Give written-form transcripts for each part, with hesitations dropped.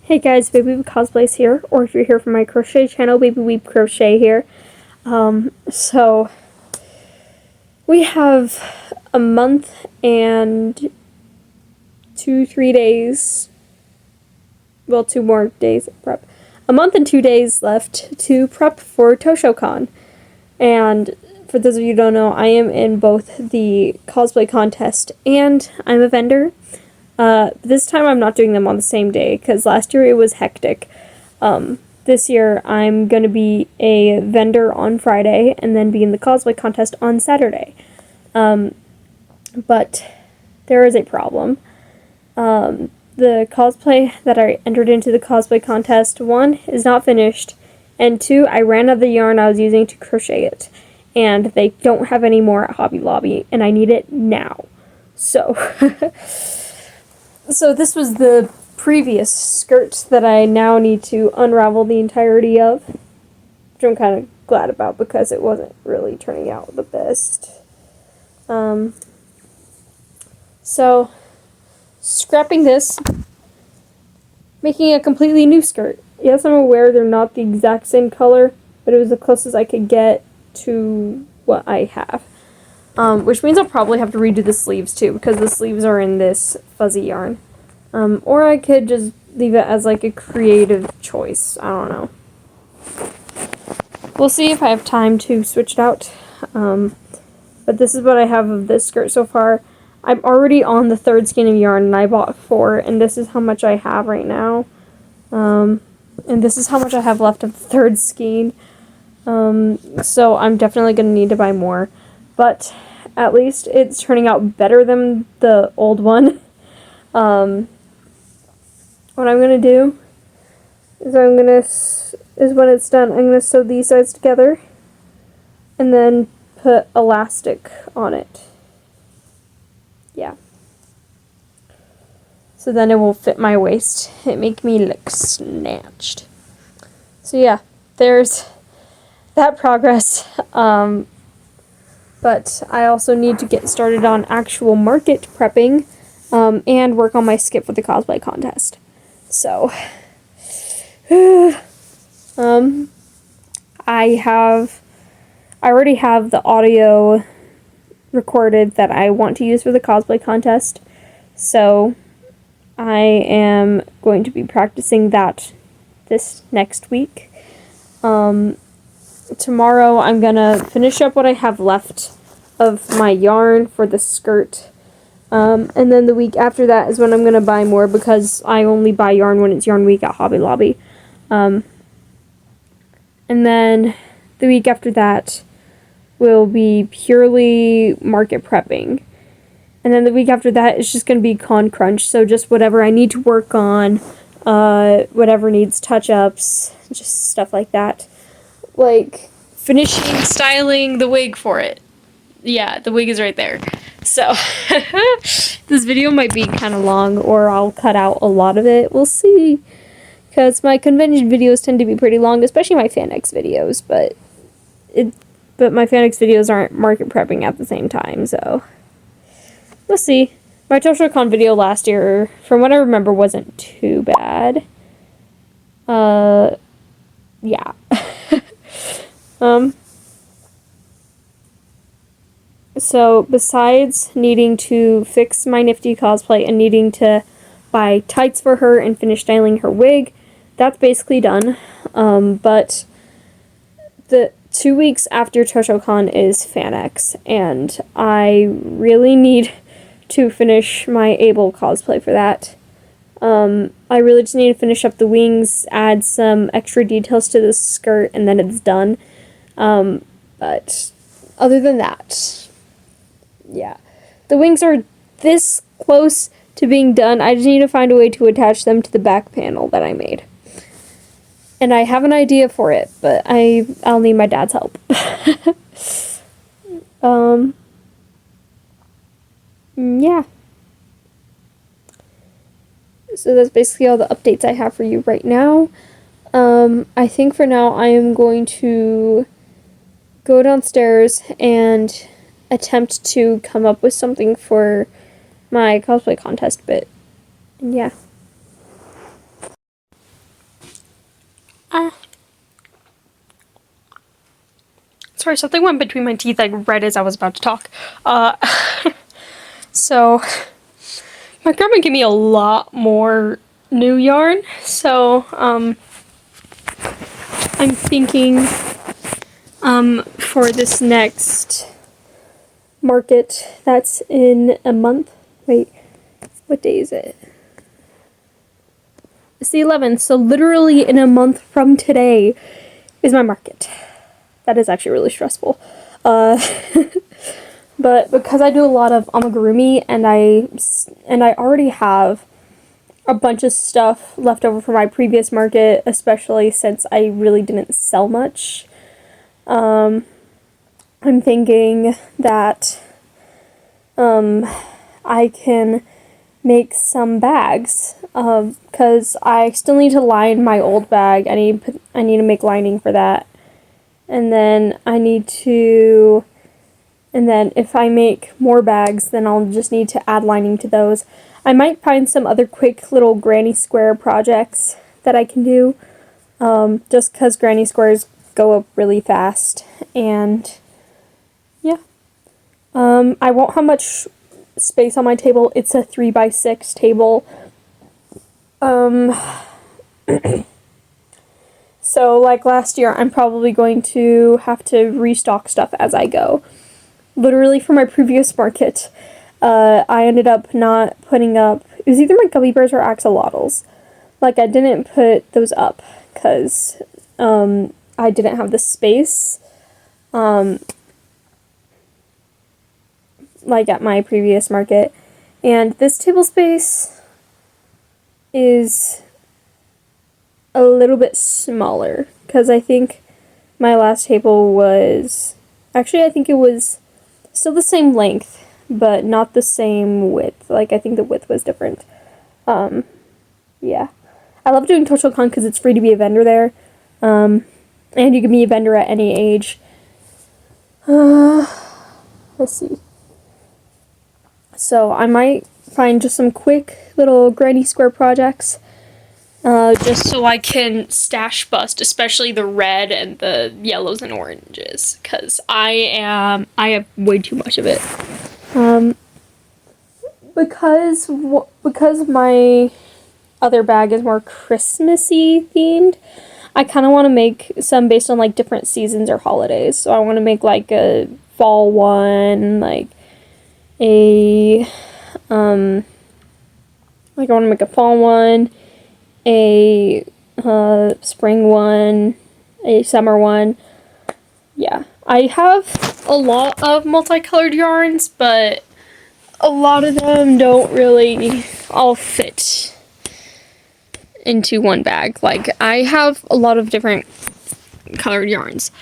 Hey guys, Baby Weeb Cosplays here, or if you're here from my crochet channel, Baby Weeb Crochet here. So we have a month and 3 days, well, 2 more days of prep. A month and 2 days left to prep for Toshocon. And for those of you who don't know, I am in both the cosplay contest and I'm a vendor. This time I'm not doing them on the same day, because last year it was hectic. This year I'm going to be a vendor on Friday, and then be in the cosplay contest on Saturday. But there is a problem. The cosplay that I entered into the cosplay contest, 1, is not finished, and 2, I ran out of the yarn I was using to crochet it. And they don't have any more at Hobby Lobby, and I need it now. So... So this was the previous skirt that I now need to unravel the entirety of, which I'm kind of glad about because it wasn't really turning out the best. So, scrapping this, making a completely new skirt. Yes, I'm aware they're not the exact same color, but it was the closest I could get to what I have. Which means I'll probably have to redo the sleeves too, because the sleeves are in this fuzzy yarn. Or I could just leave it as like a creative choice. I don't know. We'll see if I have time to switch it out. But this is what I have of this skirt so far. I'm already on the 3rd skein of yarn, and I bought 4, and this is how much I have right now. And this is how much I have left of the 3rd skein. So I'm definitely going to need to buy more. But at least it's turning out better than the old one. What I'm going to do is when it's done, I'm going to sew these sides together and then put elastic on it. Yeah. So then it will fit my waist. It make me look snatched. So yeah, there's that progress. But I also need to get started on actual market prepping, and work on my skip for the cosplay contest. So, I already have the audio recorded that I want to use for the cosplay contest. So, I am going to be practicing that this next week. Tomorrow I'm gonna finish up what I have left of my yarn for the skirt. And then the week after that is when I'm gonna buy more, because I only buy yarn when it's yarn week at Hobby Lobby. And then the week after that will be purely market prepping. And then the week after that is just gonna be con crunch, so just whatever I need to work on, whatever needs touch-ups, just stuff like that. Like, finishing styling the wig for it. Yeah, the wig is right there. So, this video might be kind of long, or I'll cut out a lot of it. We'll see. Because my convention videos tend to be pretty long, especially my FanX videos, but my FanX videos aren't market prepping at the same time, so we'll see. My Toshocon video last year, from what I remember, wasn't too bad. Yeah. So besides needing to fix my nifty cosplay and needing to buy tights for her and finish styling her wig, that's basically done. But the 2 weeks after Toshocon is FanX, and I really need to finish my Able cosplay for that. I really just need to finish up the wings, add some extra details to the skirt, and then it's done. But other than that, yeah. The wings are this close to being done. I just need to find a way to attach them to the back panel that I made. And I have an idea for it, but I'll need my dad's help. Yeah. So that's basically all the updates I have for you right now. I think for now I am going to go downstairs and attempt to come up with something for my cosplay contest bit. And yeah. Sorry, something went between my teeth like right as I was about to talk. So my grandma gave me a lot more new yarn, so I'm thinking for this next market that's in a month. Wait, what day is it? It's the 11th, so literally in a month from today is my market. That is actually really stressful. But because I do a lot of amigurumi and I already have a bunch of stuff left over from my previous market, especially since I really didn't sell much, I'm thinking that I can make some bags, because I still need to line my old bag. I need to make lining for that, and then if I make more bags, then I'll just need to add lining to those. I might find some other quick little granny square projects that I can do, just because granny squares go up really fast, and yeah. I won't have much space on my table. It's a 3x6 table. So like last year, I'm probably going to have to restock stuff as I go. Literally for my previous market, I ended up not putting up, it was either my gummy bears or axolotls. Like I didn't put those up because I didn't have the space. Like at my previous market, and this table space is a little bit smaller because I think my last table was actually, I think it was still the same length but not the same width. Like I think the width was different. Yeah, I love doing Toshocon because it's free to be a vendor there, and you can be a vendor at any age. Let's see. So I might find just some quick little granny square projects, just so I can stash bust, especially the red and the yellows and oranges, because I have way too much of it. Because my other bag is more Christmassy themed, I kind of want to make some based on like different seasons or holidays. So I want to make like a fall one, like I want to make a fall one, a spring one, a summer one. Yeah, I have a lot of multicolored yarns, but a lot of them don't really all fit into one bag. Like, I have a lot of different colored yarns,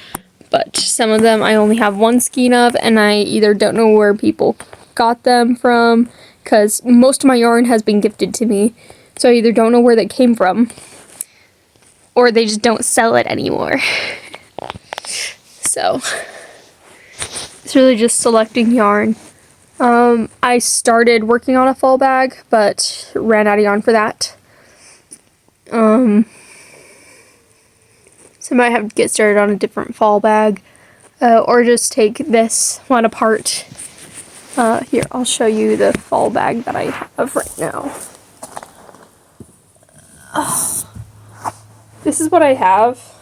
but some of them I only have one skein of, and I either don't know where people got them from, because most of my yarn has been gifted to me, so I either don't know where they came from, or they just don't sell it anymore. So, it's really just selecting yarn. I started working on a fall bag, but ran out of yarn for that. So I might have to get started on a different fall bag, or just take this one apart. Here, I'll show you the fall bag that I have right now. This is what I have.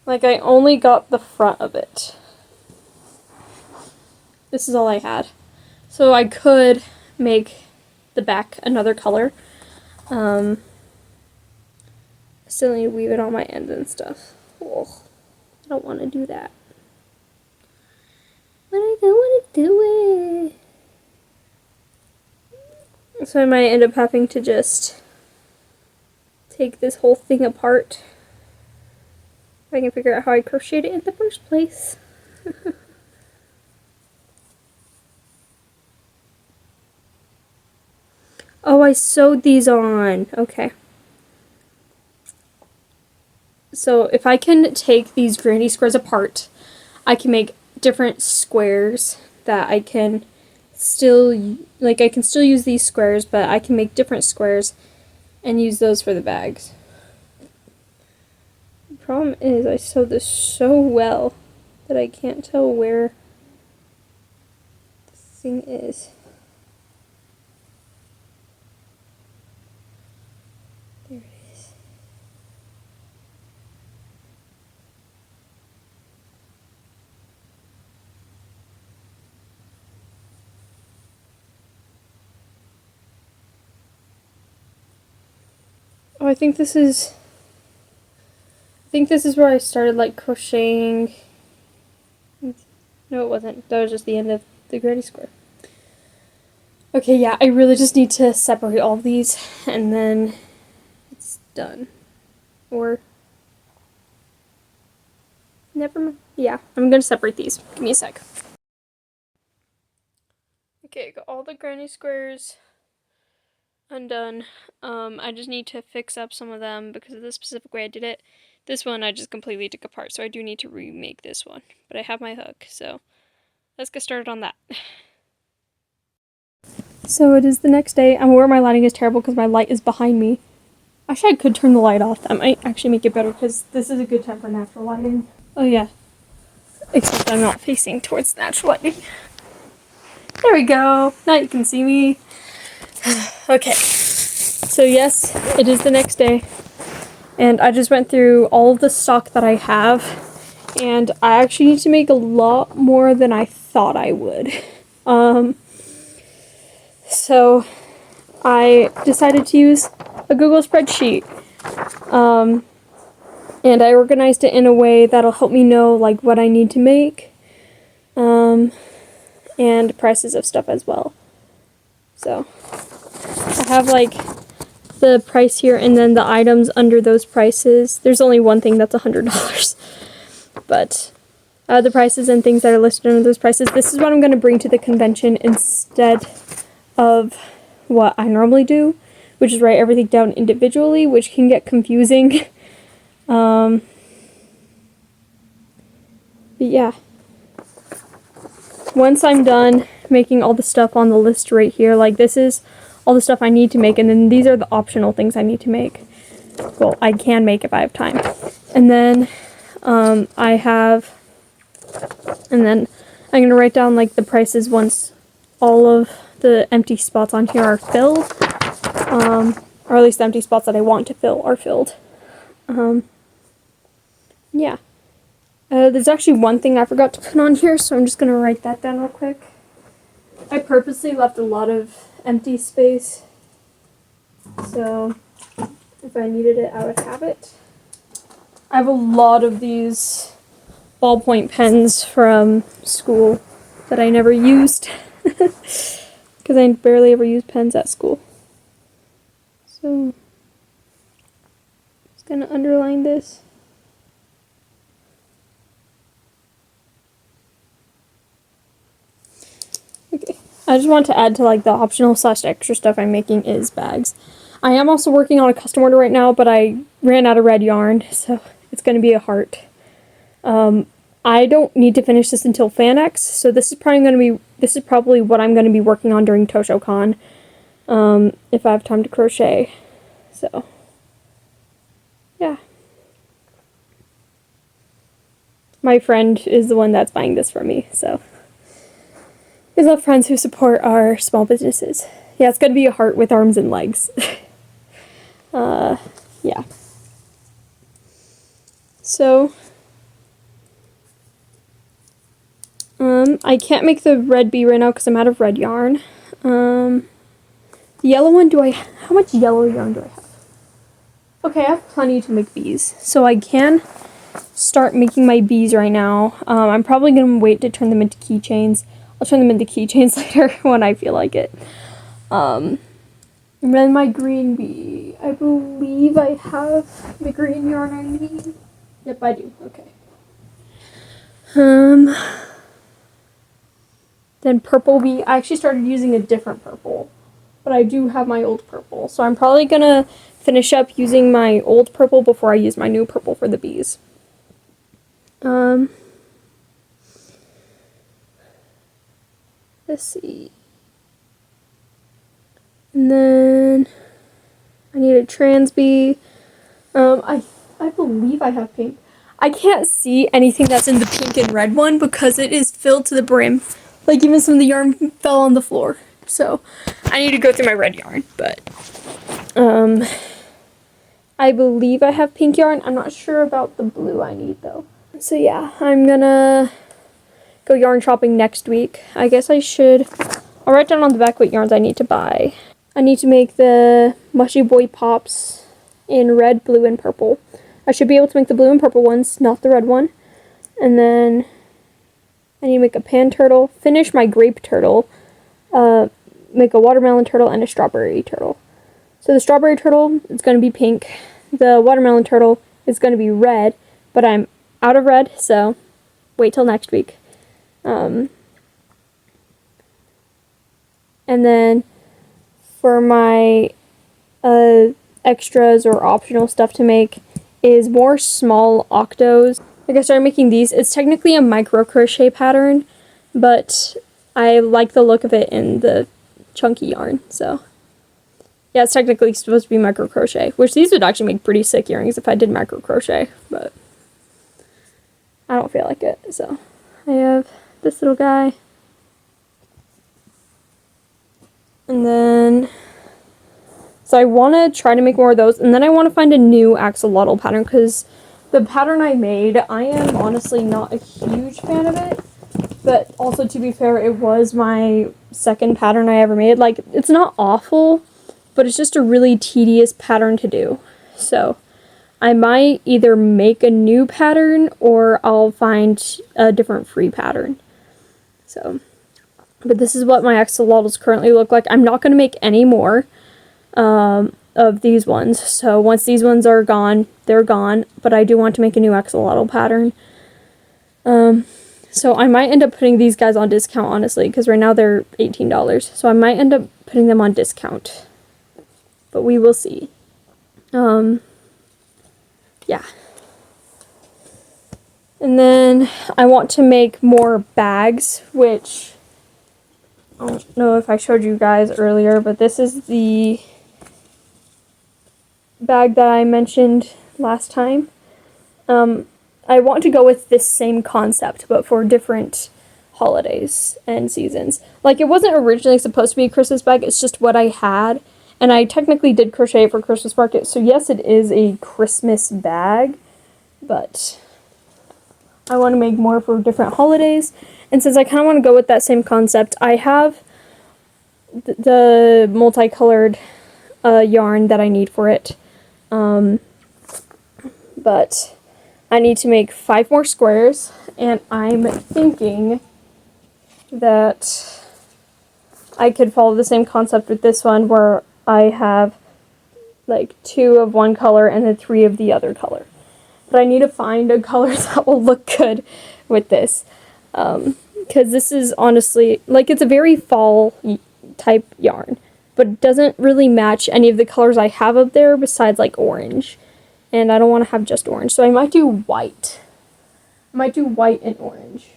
Like, I only got the front of it. This is all I had. So I could make the back another color. Still need to weave it on my ends and stuff. Oh, I don't want to do that. But I don't want to do it. So I might end up having to just take this whole thing apart. If I can figure out how I crocheted it in the first place. Oh, I sewed these on. Okay. So if I can take these granny squares apart, I can make different squares that I can still, like, I can still use these squares, but I can make different squares and use those for the bags. problem is I sewed this so well that I can't tell where this thing is. There it is. Oh, I think this is where I started like crocheting. No, it wasn't. That was just the end of the granny square. Okay, yeah, I really just need to separate all of these and then it's done. Or never mind. Yeah, I'm gonna separate these. Give me a sec. Okay, got all the granny squares undone. I just need to fix up some of them because of the specific way I did it. This one I just completely took apart, so I do need to remake this one. But I have my hook, so let's get started on that. So it is the next day. I'm aware my lighting is terrible because my light is behind me. Actually, I could turn the light off. That might actually make it better because this is a good time for natural lighting. Oh yeah. Except I'm not facing towards natural lighting. There we go. Now you can see me. Okay. So yes, it is the next day. And I just went through all of the stock that I have. And I actually need to make a lot more than I thought I would. So I decided to use a Google spreadsheet. And I organized it in a way that'll help me know like what I need to make. And prices of stuff as well. So I have like the price here and then the items under those prices. There's only one thing that's $100. But the prices and things that are listed under those prices. This is what I'm going to bring to the convention instead of what I normally do, which is write everything down individually, which can get confusing. But yeah. Once I'm done making all the stuff on the list right here, like this is all the stuff I need to make, and then these are the optional things I need to make. Well, I can make if I have time. And then I'm gonna write down like the prices once all of the empty spots on here are filled, or at least the empty spots that I want to fill are filled. Yeah. There's actually one thing I forgot to put on here, so I'm just gonna write that down real quick. I purposely left a lot of empty space, so if I needed it, I would have it. I have a lot of these ballpoint pens from school that I never used, because I barely ever use pens at school. So, I'm just gonna underline this. Okay, I just want to add to like the optional / extra stuff I'm making is bags. I am also working on a custom order right now, but I ran out of red yarn, so it's going to be a heart. I don't need to finish this until FanX, so this is probably what I'm going to be working on during Toshocon, if I have time to crochet. So, yeah. My friend is the one that's buying this for me, so. I love friends who support our small businesses. Yeah, it's gonna be a heart with arms and legs. Yeah. So, I can't make the red bee right now because I'm out of red yarn. The yellow one, how much yellow yarn do I have? Okay, I have plenty to make bees. So I can start making my bees right now. I'm probably gonna wait to turn them into keychains. I'll turn them into keychains later when I feel like it. And then my green bee. I believe I have the green yarn I need. Yep, I do. Okay. Then purple bee. I actually started using a different purple, but I do have my old purple. So I'm probably gonna finish up using my old purple before I use my new purple for the bees. Let's see. And then I need a trans bee. I I believe I have pink. I can't see anything that's in the pink and red one because it is filled to the brim. Like, even some of the yarn fell on the floor. So, I need to go through my red yarn, but, I believe I have pink yarn. I'm not sure about the blue I need, though. So, yeah, I'm gonna go yarn shopping next week. I guess I should... I'll write down on the back what yarns I need to buy. I need to make the Mushy Boy Pops in red, blue, and purple. I should be able to make the blue and purple ones, not the red one. And then I need to make a pan turtle, finish my grape turtle, make a watermelon turtle, and a strawberry turtle. So the strawberry turtle is going to be pink. The watermelon turtle is going to be red, but I'm out of red, so wait till next week. And then for my extras or optional stuff to make is more small octos. Like, I started making these. It's technically a micro crochet pattern, but I like the look of it in the chunky yarn, so yeah, it's technically supposed to be micro crochet, which these would actually make pretty sick earrings if I did micro crochet, but I don't feel like it. So I have this little guy, and then so I want to try to make more of those, and then I want to find a new axolotl pattern, because the pattern I made, I am honestly not a huge fan of it, but also, to be fair, it was my second pattern I ever made. Like, it's not awful, but it's just a really tedious pattern to do. So I might either make a new pattern or I'll find a different free pattern. So, but this is what my axolotls currently look like. I'm not going to make any more of these ones. So once these ones are gone, they're gone. But I do want to make a new axolotl pattern. So I might end up putting these guys on discount, honestly, because right now they're $18. So I might end up putting them on discount. But we will see. Yeah. And then I want to make more bags, which I don't know if I showed you guys earlier, but this is the bag that I mentioned last time. I want to go with this same concept, but for different holidays and seasons. Like, it wasn't originally supposed to be a Christmas bag, it's just what I had. And I technically did crochet it for Christmas market, so yes, it is a Christmas bag, but I want to make more for different holidays. And since I kind of want to go with that same concept, I have the multicolored yarn that I need for it. But I need to make 5 more squares, and I'm thinking that I could follow the same concept with this one, where I have like 2 of one color and then 3 of the other color. But I need to find a color that will look good with this, because this is honestly, like, it's a very fall type yarn, but it doesn't really match any of the colors I have up there besides like orange. And I don't want to have just orange, so I might do white. I might do white and orange.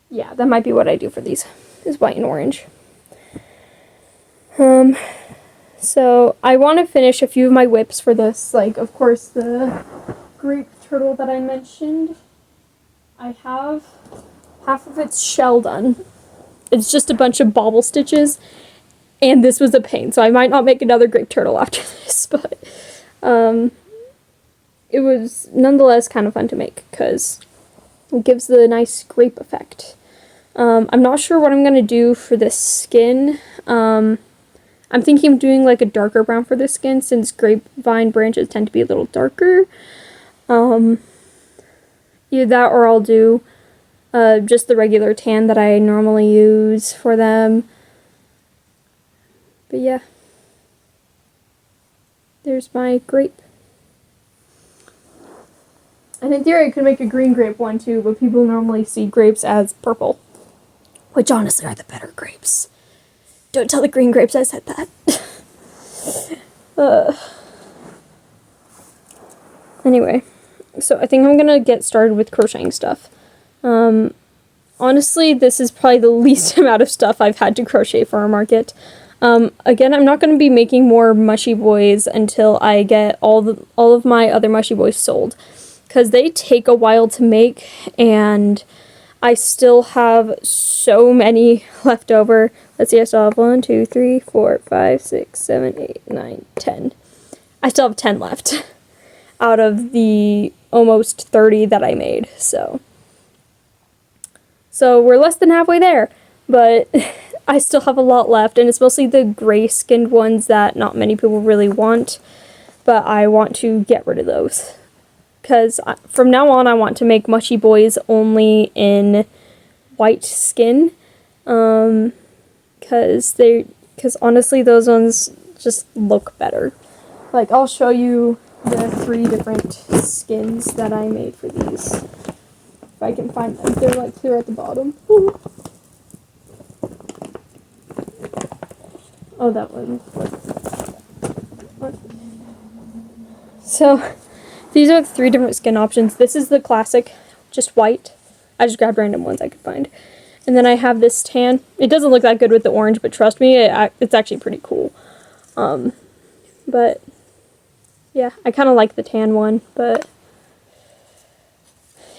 Yeah, that might be what I do for these, is white and orange. So I want to finish a few of my whips for this. Like, of course, the grape turtle that I mentioned. I have half of its shell done. It's just a bunch of bobble stitches. And this was a pain, so I might not make another grape turtle after this, but it was nonetheless kind of fun to make, because it gives the nice grape effect. I'm not sure what I'm going to do for the skin. I'm thinking of doing like a darker brown for the skin, since grapevine branches tend to be a little darker. Either that, or I'll do just the regular tan that I normally use for them. But yeah, there's my grape. And in theory, I could make a green grape one too, but people normally see grapes as purple, which honestly are the better grapes. Don't tell the green grapes I said that. Anyway, so I think I'm gonna get started with crocheting stuff. Honestly, this is probably the least amount of stuff I've had to crochet for our market. Again, I'm not going to be making more mushy boys until I get all of my other mushy boys sold, because they take a while to make, and I still have so many left over. Let's see, I still have 1, 2, 3, 4, 5, 6, 7, 8, 9, 10. I still have 10 left out of the almost 30 that I made, so we're less than halfway there, but I still have a lot left, and it's mostly the gray-skinned ones that not many people really want, but I want to get rid of those. Because from now on, I want to make mushy boys only in white skin, because honestly, those ones just look better. Like, I'll show you the 3 different skins that I made for these. If I can find them. They're like clear at the bottom. Oh, that one. What? So, these are the 3 different skin options. This is the classic, just white. I just grabbed random ones I could find. And then I have this tan. It doesn't look that good with the orange, but trust me, it's actually pretty cool. But, yeah, I kind of like the tan one, but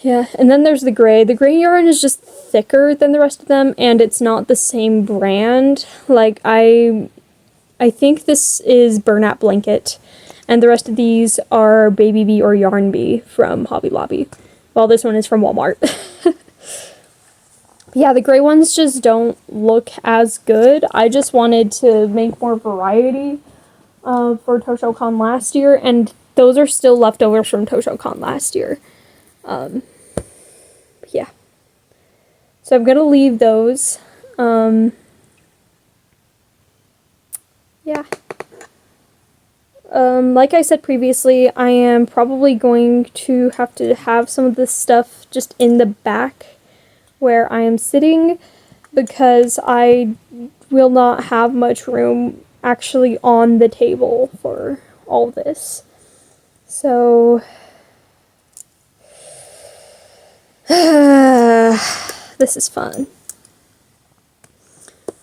yeah. And then there's the gray. The gray yarn is just thicker than the rest of them, and it's not the same brand. Like, I think this is Burnout Blanket, and the rest of these are Baby Bee or Yarn Bee from Hobby Lobby. Well, this one is from Walmart. Yeah, the gray ones just don't look as good. I just wanted to make more variety for Toshocon last year, and those are still leftovers from Toshocon last year. Yeah. So I'm gonna leave those. Yeah. Like I said previously, I am probably going to have some of this stuff just in the back where I am sitting, because I will not have much room actually on the table for all this. So, this is fun.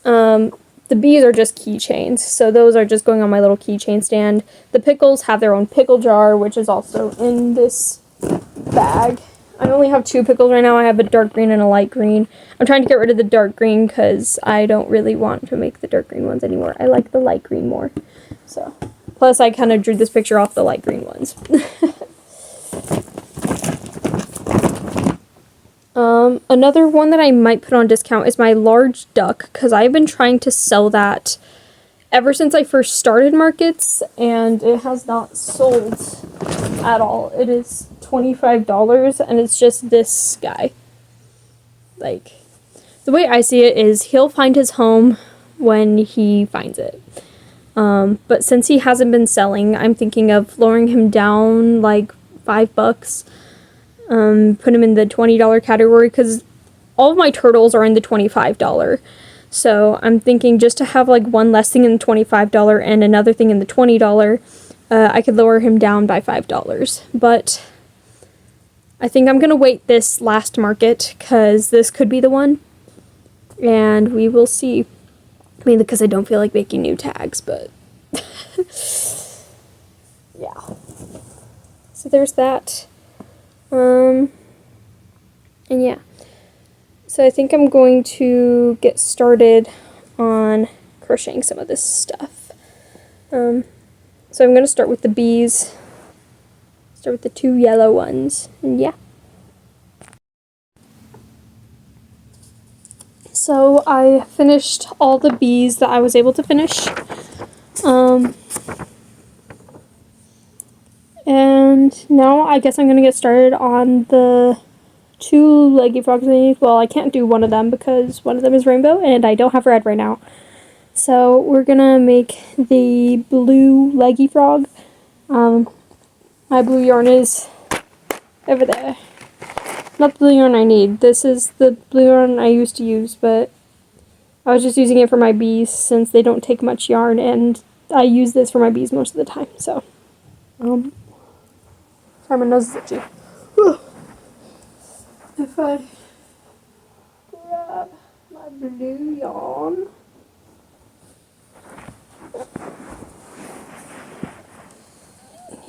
The bees are just keychains, so those are just going on my little keychain stand. The pickles have their own pickle jar, which is also in this bag. I only have 2 pickles right now. I have a dark green and a light green. I'm trying to get rid of the dark green because I don't really want to make the dark green ones anymore. I like the light green more. So, plus I kind of drew this picture off the light green ones. Another one that I might put on discount is my large duck, because I've been trying to sell that ever since I first started markets, and it has not sold at all. It is $25, and it's just this guy. Like, the way I see it is he'll find his home when he finds it. But since he hasn't been selling, I'm thinking of lowering him down like $5. Put him in the $20 category, because all of my turtles are in the $25. So I'm thinking just to have like one less thing in the $25 and another thing in the $20, I could lower him down by $5. But I think I'm going to wait this last market, because this could be the one. And we will see. I mean, because I don't feel like making new tags, but yeah. So there's that. And yeah. So I think I'm going to get started on crocheting some of this stuff. So I'm going to start with the bees. Start with the 2 yellow ones. And yeah. So I finished all the bees that I was able to finish. And now I guess I'm going to get started on the 2 leggy frogs I need. Well, I can't do one of them because one of them is rainbow and I don't have red right now. So we're going to make the blue leggy frog. My blue yarn is over there. Not the blue yarn I need. This is the blue yarn I used to use, but I was just using it for my bees since they don't take much yarn, and I use this for my bees most of the time, so. Sorry, my nose is itchy. If I grab my blue yarn.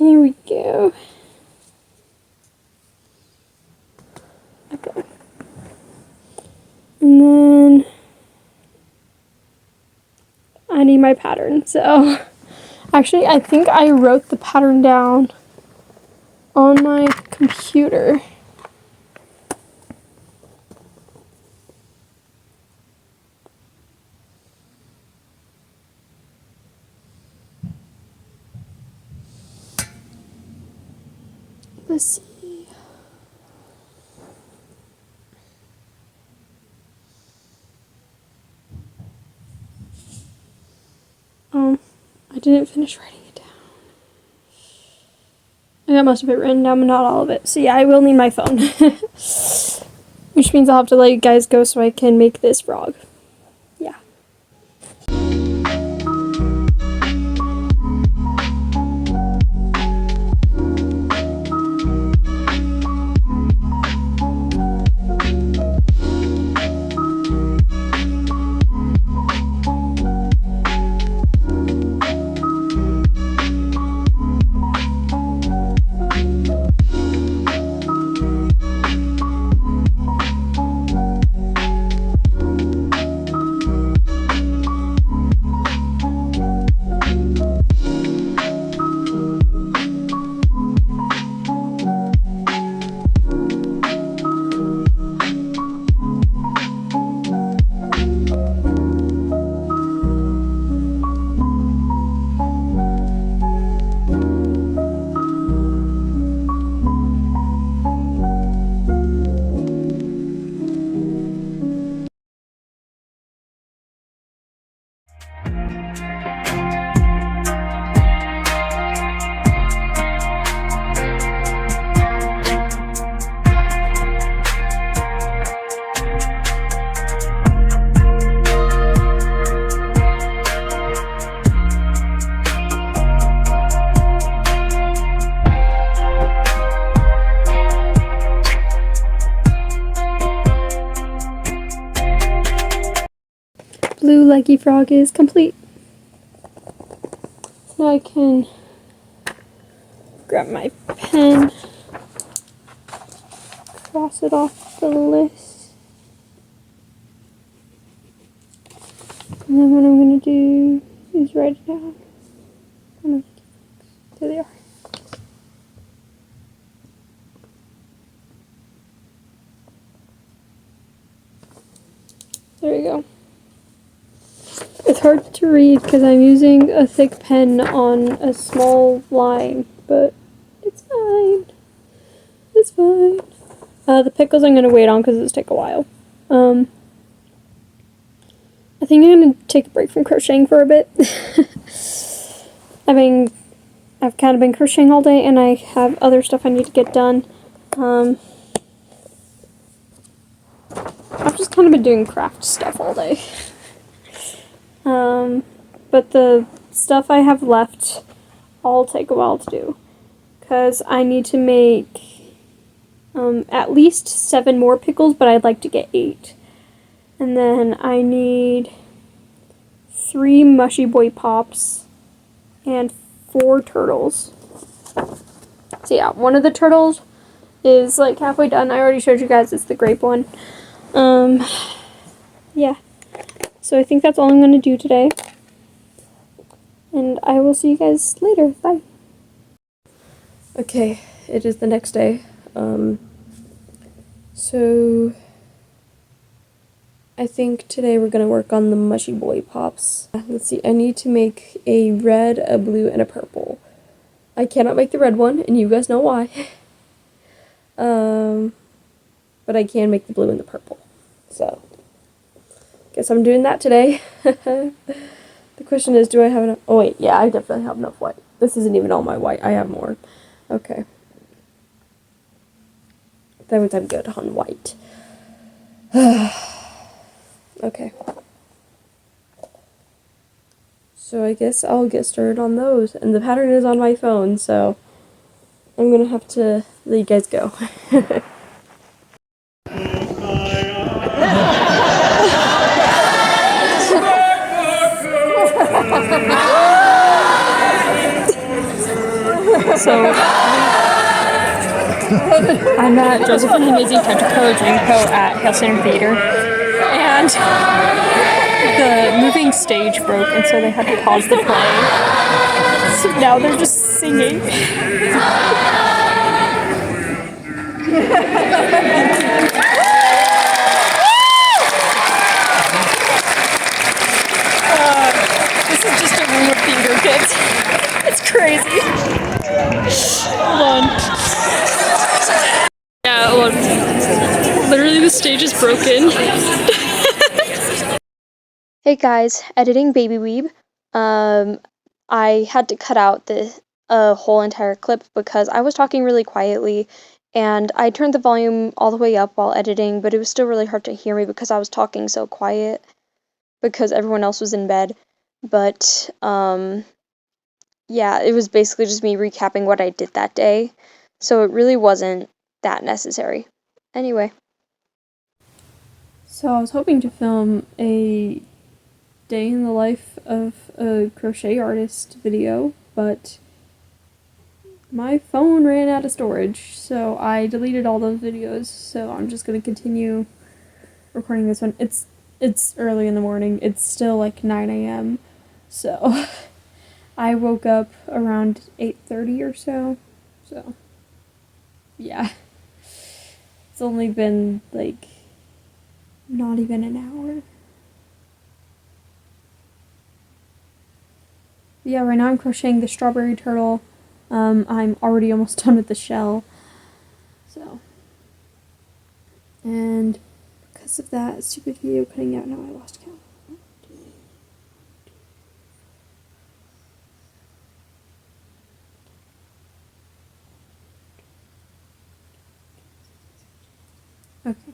Here we go. Okay. And then I need my pattern. So actually, I think I wrote the pattern down on my computer. Let's see. I didn't finish writing it down. I got most of it written down, but not all of it. So yeah, I will need my phone. Which means I'll have to let you guys go so I can make this vlog. Yeah. Blue leggy frog is complete. So now I can grab my pen, cross it off the list, and then what I'm going to do is write it down. There they are. There we go. It's hard to read because I'm using a thick pen on a small line, but it's fine. It's fine. The pickles I'm going to wait on because it's take a while. I think I'm going to take a break from crocheting for a bit. I've kind of been crocheting all day and I have other stuff I need to get done. I've just kind of been doing craft stuff all day. But the stuff I have left, I'll take a while to do. Because I need to make at least 7 more pickles, but I'd like to get 8. And then I need 3 mushy boy pops and 4 turtles. So yeah, one of the turtles is like halfway done. I already showed you guys it's the grape one. Yeah. So I think that's all I'm going to do today. And I will see you guys later. Bye. Okay, it is the next day. So I think today we're going to work on the mushy boy pops. Let's see, I need to make a red, a blue, and a purple. I cannot make the red one, and you guys know why. But I can make the blue and the purple. So guess I'm doing that today. The question is, do I have enough? Oh wait, yeah, I definitely have enough white. This isn't even all my white. I have more. Okay. That means I'm good on white. Okay. So I guess I'll get started on those. And the pattern is on my phone, so I'm gonna have to let you guys go. So I'm at Joseph and the Amazing Tentacle Dreamco at Hale Center Theater, and the moving stage broke, and so they had to pause the play. So now they're just singing. This is just a room of theater kids. It's crazy. Hold on. Yeah, look. Literally the stage is broken. Hey guys, editing Baby Weeb. I had to cut out the whole entire clip because I was talking really quietly, and I turned the volume all the way up while editing, but it was still really hard to hear me because I was talking so quiet because everyone else was in bed. But yeah, it was basically just me recapping what I did that day, so it really wasn't that necessary. Anyway. So I was hoping to film a day in the life of a crochet artist video, but my phone ran out of storage, so I deleted all those videos, so I'm just gonna continue recording this one. It's early in the morning. It's still like 9 a.m. So I woke up around 8:30 or so. So yeah. It's only been like not even an hour. Yeah, right now I'm crocheting the strawberry turtle. I'm already almost done with the shell. So. And because of that stupid video cutting out, now I lost count. Okay.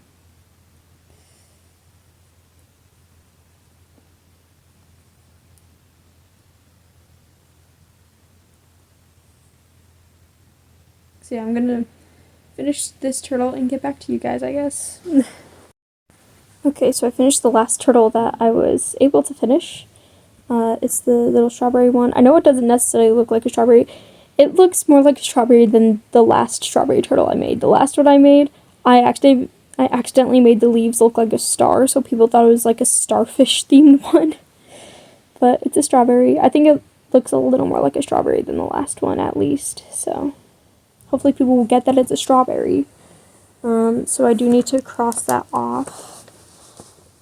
So yeah, I'm gonna finish this turtle and get back to you guys, I guess. Okay, so I finished the last turtle that I was able to finish. It's the little strawberry one. I know it doesn't necessarily look like a strawberry. It looks more like a strawberry than the last strawberry turtle I made. The last one I made, I accidentally made the leaves look like a star, so people thought it was like a starfish themed one. But it's a strawberry. I think it looks a little more like a strawberry than the last one, at least. So hopefully people will get that it's a strawberry. So I do need to cross that off.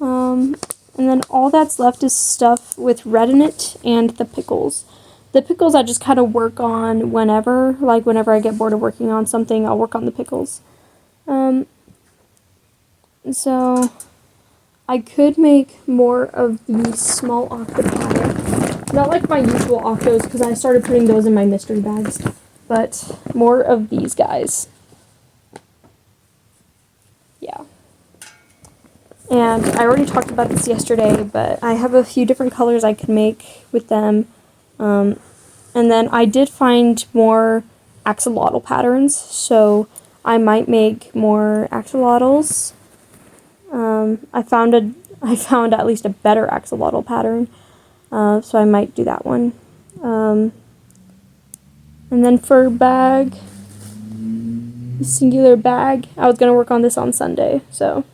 And then all that's left is stuff with red in it and the pickles. The pickles I just kind of work on whenever. Like whenever I get bored of working on something, I'll work on the pickles. So I could make more of the small octopi. Not like my usual octos, because I started putting those in my mystery bags, but more of these guys. Yeah. And I already talked about this yesterday, but I have a few different colors I could make with them. And then I did find more axolotl patterns, so I might make more axolotls. I found at least a better axolotl pattern, so I might do that one. And then for bag, the singular bag, I was going to work on this on Sunday, so.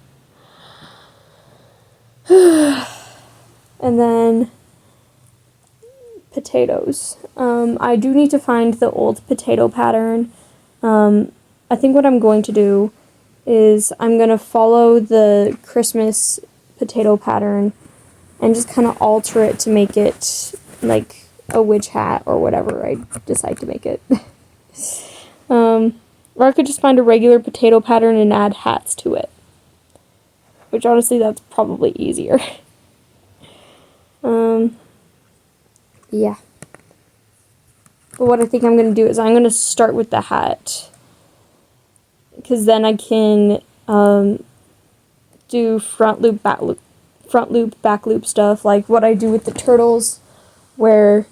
And then potatoes. I do need to find the old potato pattern. I think what I'm going to do is I'm going to follow the Christmas potato pattern and just kind of alter it to make it like a witch hat or whatever I decide to make it. Or I could just find a regular potato pattern and add hats to it. Which honestly, that's probably easier. Yeah. But what I think I'm going to do is I'm going to start with the hat. Because then I can do front loop, back loop stuff. Like what I do with the turtles, where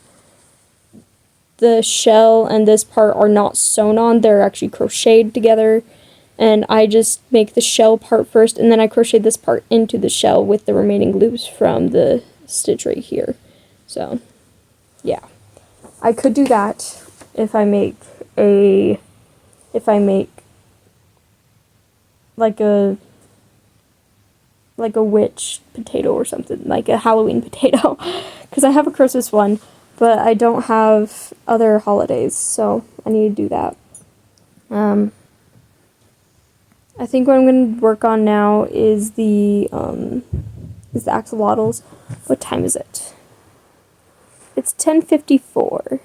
the shell and this part are not sewn on. They're actually crocheted together. And I just make the shell part first, and then I crochet this part into the shell with the remaining loops from the stitch right here. So, yeah. I could do that if I make if I make like a witch potato or something, like a Halloween potato, because I have a Christmas one, but I don't have other holidays, so I need to do that. I think what I'm going to work on now is the axolotls. What time is it? It's 10:54.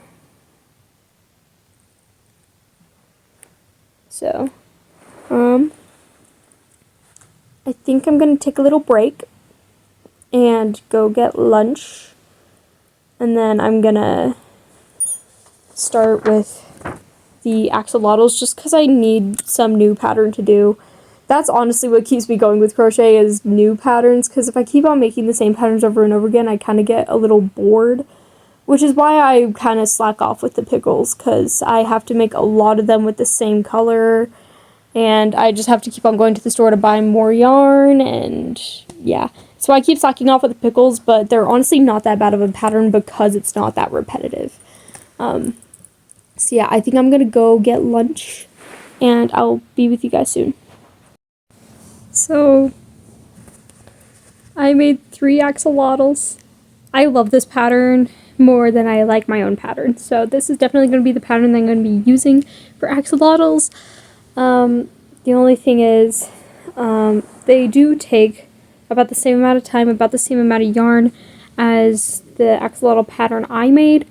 So, I think I'm going to take a little break and go get lunch. And then I'm going to start with the axolotls just because I need some new pattern to do. That's honestly what keeps me going with crochet, is new patterns, because if I keep on making the same patterns over and over again, I kind of get a little bored, which is why I kind of slack off with the pickles, because I have to make a lot of them with the same color, and I just have to keep on going to the store to buy more yarn, and yeah. So I keep slacking off with the pickles, but they're honestly not that bad of a pattern because it's not that repetitive. So yeah, I think I'm gonna go get lunch, and I'll be with you guys soon. So, I made 3 axolotls. I love this pattern more than I like my own pattern, so this is definitely going to be the pattern that I'm going to be using for axolotls. The only thing is, they do take about the same amount of time, about the same amount of yarn as the axolotl pattern I made,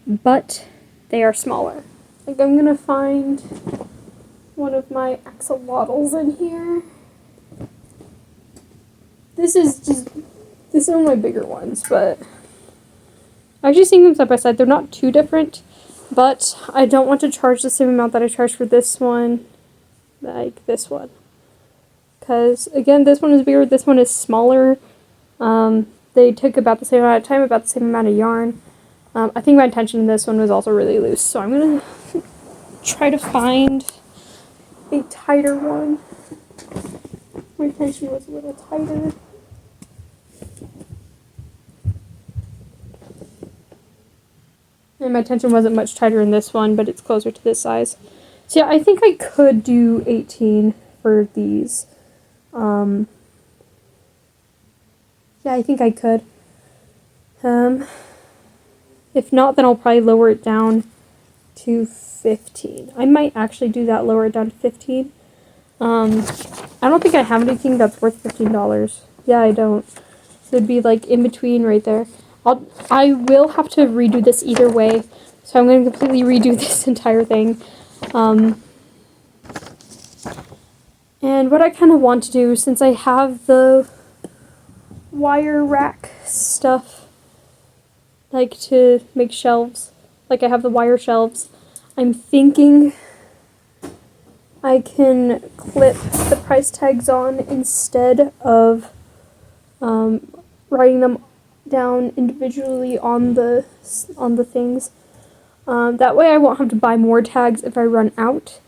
but they are smaller. Like, I'm going to find one of my axolotls in here. This is one of my bigger ones, but actually seeing them side by side, they're not too different, but I don't want to charge the same amount that I charged for this one, like this one. Because, again, this one is bigger, this one is smaller. They took about the same amount of time, about the same amount of yarn. I think my tension in this one was also really loose, so I'm going to try to find a tighter one. My tension was a little tighter. And my tension wasn't much tighter in this one, but it's closer to this size. So yeah, I think I could do 18 for these. Yeah, I think I could. If not, then I'll probably lower it down to 15. I might actually do that, lower it down to 15. I don't think I have anything that's worth $15. Yeah, I don't. So it'd be like in between right there. I will have to redo this either way, so I'm going to completely redo this entire thing. And what I kind of want to do, since I have the wire rack stuff, like to make shelves, like I have the wire shelves, I'm thinking I can clip the price tags on instead of writing them down individually on the things. That way I won't have to buy more tags if I run out,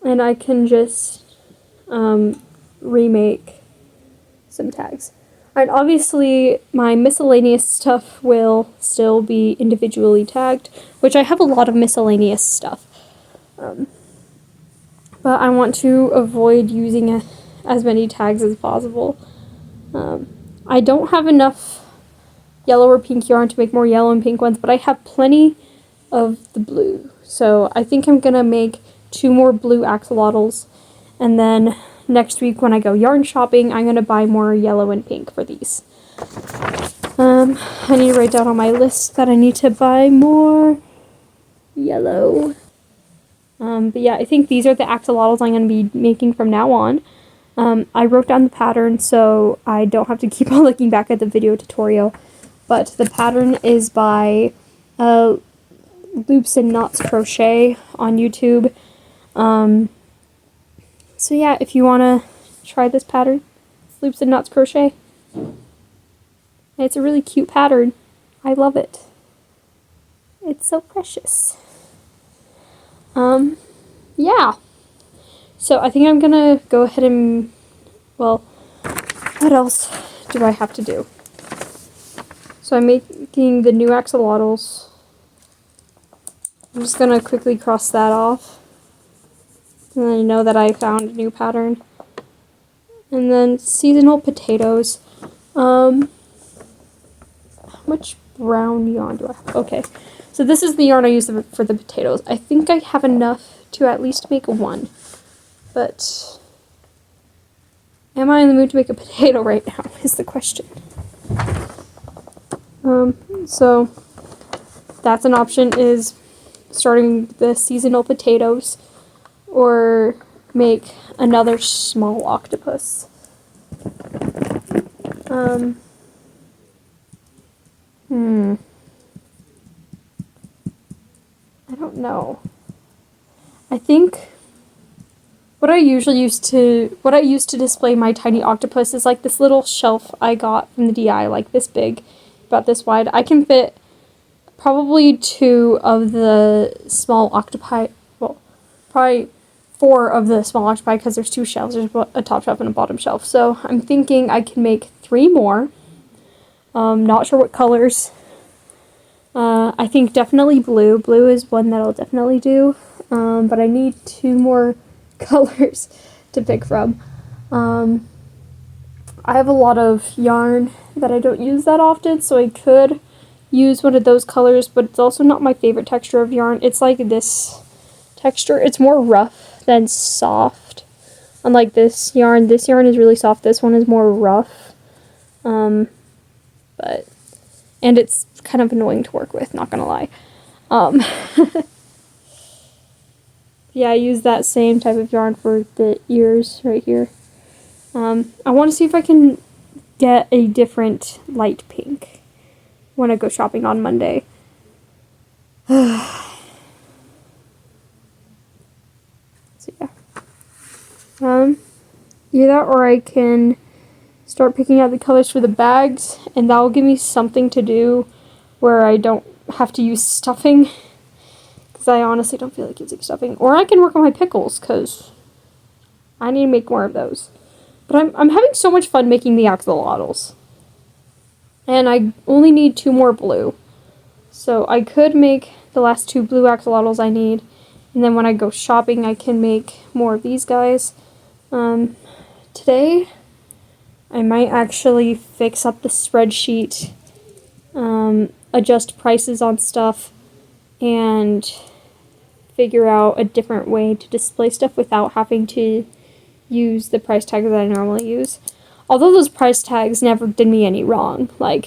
and I can just remake some tags. And obviously my miscellaneous stuff will still be individually tagged, which I have a lot of miscellaneous stuff. But I want to avoid using as many tags as possible. I don't have enough yellow or pink yarn to make more yellow and pink ones, but I have plenty of the blue. So I think I'm gonna make 2 more blue axolotls, and then next week when I go yarn shopping, I'm gonna buy more yellow and pink for these. I need to write down on my list that I need to buy more yellow. But yeah, I think these are the axolotls I'm going to be making from now on. I wrote down the pattern so I don't have to keep on looking back at the video tutorial. But the pattern is by Loops and Knots Crochet on YouTube. So yeah, if you want to try this pattern, Loops and Knots Crochet. It's a really cute pattern. I love it. It's so precious. Yeah. So I think I'm gonna go ahead and, well, what else do I have to do? So I'm making the new axolotls. I'm just gonna quickly cross that off. And then I know that I found a new pattern. And then seasonal potatoes. How much brown yarn do I have? Okay. So this is the yarn I use for the potatoes. I think I have enough to at least make one. But am I in the mood to make a potato right now is the question. So that's an option, is starting the seasonal potatoes or make another small octopus. I don't know. I think what I used to display my tiny octopus is like this little shelf I got from the DI, like this big, about this wide. I can fit probably 2 of the small octopi, well, probably 4 of the small octopi, because there's 2 shelves. There's a top shelf and a bottom shelf. So I'm thinking I can make 3 more. Not sure what colors. I think definitely blue. Blue is one that I'll definitely do. But I need 2 more colors to pick from. I have a lot of yarn that I don't use that often, so I could use one of those colors, but it's also not my favorite texture of yarn. It's like this texture. It's more rough than soft. Unlike this yarn is really soft. This one is more rough. And it's kind of annoying to work with, not gonna lie. Yeah, I use that same type of yarn for the ears right here. I want to see if I can get a different light pink when I go shopping on Monday. So yeah. Either or I can start picking out the colors for the bags, and that will give me something to do where I don't have to use stuffing, because I honestly don't feel like using stuffing. Or I can work on my pickles, because I need to make more of those. But I'm having so much fun making the axolotls. And I only need 2 more blue. So I could make the last 2 blue axolotls I need, and then when I go shopping I can make more of these guys. Today I might actually fix up the spreadsheet, adjust prices on stuff, and figure out a different way to display stuff without having to use the price tags that I normally use. Although those price tags never did me any wrong. Not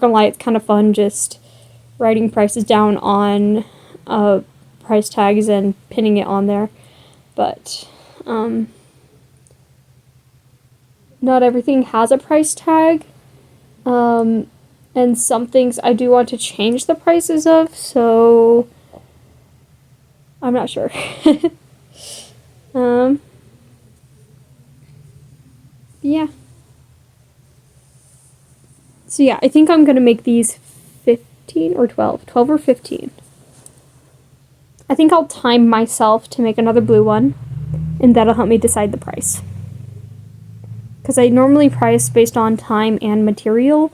gonna lie, it's kind of fun just writing prices down on price tags and pinning it on there. But not everything has a price tag. And some things I do want to change the prices of, so I'm not sure. Yeah. So yeah, I think I'm gonna make these 15 or 12. 12 or 15. I think I'll time myself to make another blue one, and that'll help me decide the price. Because I normally price based on time and material.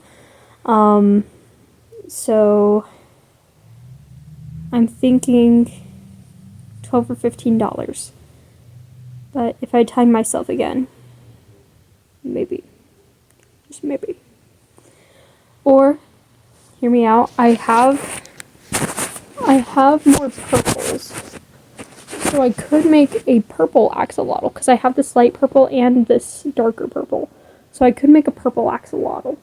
So I'm thinking $12 or $15. But if I time myself again, maybe. Just maybe. Or, hear me out, I have more purples. So I could make a purple axolotl, because I have this light purple and this darker purple. So I could make a purple axolotl.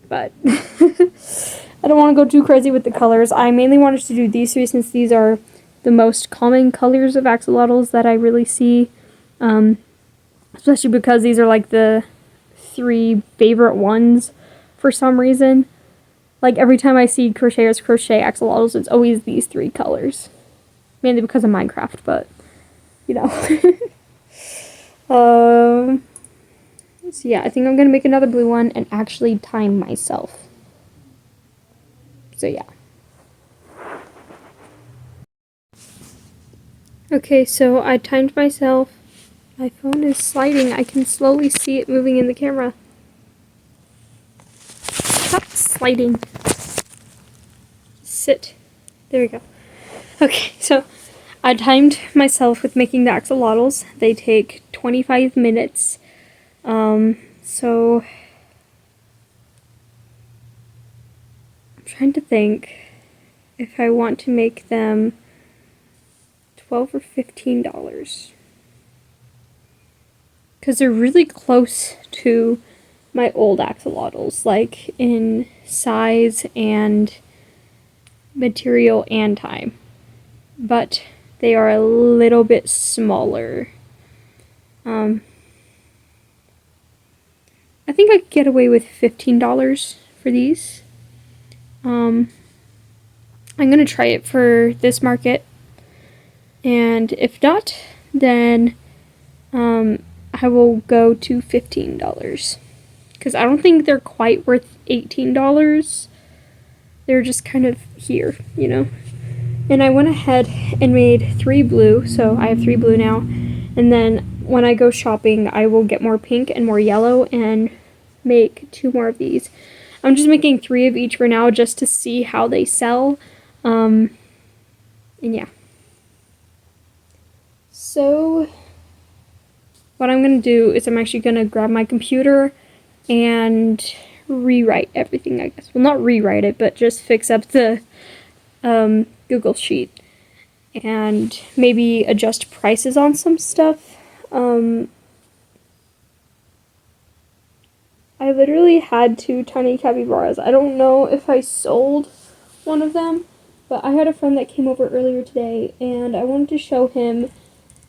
But I don't want to go too crazy with the colors. I mainly wanted to do these 3 since these are the most common colors of axolotls that I really see. Especially because these are like the 3 favorite ones for some reason. Like every time I see crocheters crochet axolotls, it's always these 3 colors. Mainly because of Minecraft, but you know. So yeah, I think I'm gonna make another blue one and actually time myself. So yeah. Okay, so I timed myself. My phone is sliding. I can slowly see it moving in the camera. Stop sliding. Sit. There we go. Okay, so I timed myself with making the axolotls. They take 25 minutes. So I'm trying to think if I want to make them $12 or $15. Because they're really close to my old axolotls, like in size and material and time. But they are a little bit smaller. I think I could get away with $15 for these. I'm gonna try it for this market, and if not, then I will go to $15 because I don't think they're quite worth $18. They're just kind of here, you know. And I went ahead and made 3 blue, so I have 3 blue now. And then when I go shopping, I will get more pink and more yellow and make 2 more of these. I'm just making 3 of each for now just to see how they sell. And yeah. So what I'm going to do is I'm actually going to grab my computer and rewrite everything, I guess. Well, not rewrite it, but just fix up the Google Sheet and maybe adjust prices on some stuff. I literally had 2 tiny capybaras. I don't know if I sold one of them, but I had a friend that came over earlier today, and I wanted to show him